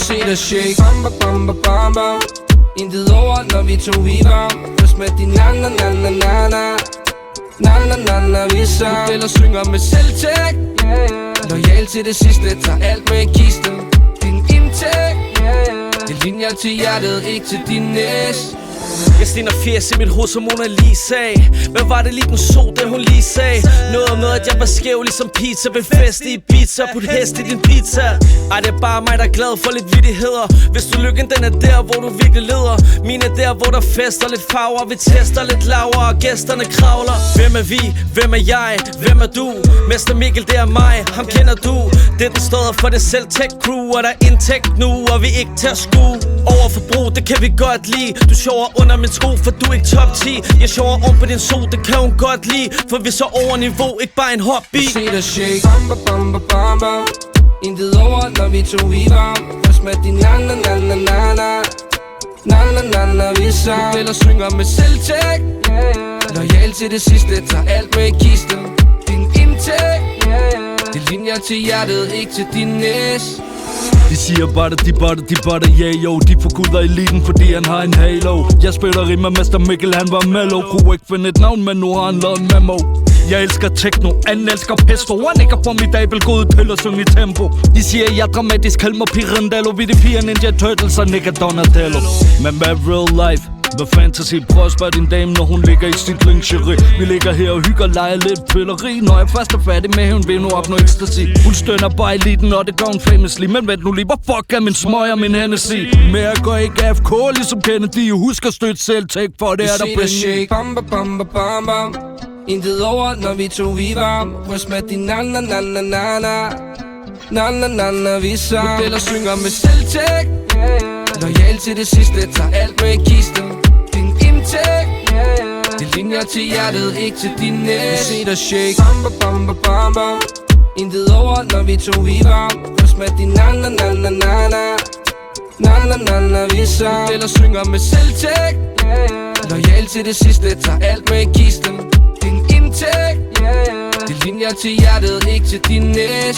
se dig shake. Bamba, bamba, bamba. Intet over, når vi to vi var. Først med din na-na-na-na-na-na. Na-na-na-na, vi sang. Eller synger med selvtægt. Loyal til det sidste, tager alt med kisten. Din indtægt. Det linjer til hjertet, ikke til din næs. Jeg stener fjæs i mit hoved som Mona Lisa. Hvad var det lige den så, det hun lige sagde? Noget om noget, at jeg var skæv ligesom pizza. Ved fest i pizza, put hest i din pizza. Ej, det er bare mig, der er glad for lidt vittigheder. Hvis du lykken, den er der, hvor du virkelig leder. Mine er der, hvor der fester lidt farver. Vi tester lidt lavere, og gæsterne kravler. Hvem er vi? Hvem er jeg? Hvem er du? Mester Mikkel, det er mig, ham kender du. Det den står for det selv tech crew. Og der er indtægt nu, og vi ikke til at skue. Overforbrug, det kan vi godt lide. Du sjovere under min sko, for du er ikke top 10. Jeg sjovere om på din sol, det kan hun godt lide. For vi så over niveau, ikke bare en hobby. Se dig shake. Bamba, bamba, bamba. Intet over, når vi to vi var. Først med din na-na-na-na-na-na. Na-na-na-na, vi sang. Eller synger med selvtægt. Loyal til det sidste, tager alt med kisten. Din indtægt. Det linjer til hjertet, ikke til din næs. De siger bare det, de bare det, yeah yo. De forkutter eliten, fordi han har en halo. Jeg spiller rimmer, Mester Mikkel, han var mellow. Kunne ikke finde et navn, men nu har han lavet en memo. Jeg elsker techno, han elsker pesto. Han ikke er formidabel, god til at synge i tempo. De siger, jeg er dramatisk, kald mig Pirandello. Vi de fire Ninja Turtles og Nick Donatello. Men hvad real life? Hvad fantasy? Prøv at spørge din dame, når hun ligger i sit lingerie. Vi ligger her og hygger, leger lidt pilleri. Når jeg først er færdig med hende, vil nu opnå ecstasy. Hun stønner bare eliten, og det går hun famously. Men vent nu lige, hvor fuck er min smøg og min Hennessy? Men jeg går ikke AFK, ligesom Kennedy. Husk at støtte selvtægt, for det er der penge. Bamba, bamba, bamba. Intet over, når vi to vi var. Først med din na-na-na-na-na-na. Na-na-na-na, vi sang. Modeller synger med selvtægt. Loyal til det sidste, tager alt med kisten. Din indtægt. Det linjer til hjertet, ikke til din næs. Se dig shake. Bamba, bamba, bamba. Intet over, når vi to vi var. Først med din na-na-na-na-na-na. Na-na-na-na, vi sang. Modeller synger med selvtægt. Loyal til det sidste, tager alt med kisten. Din indtægt. Det linjer til hjertet, ikke til din næs.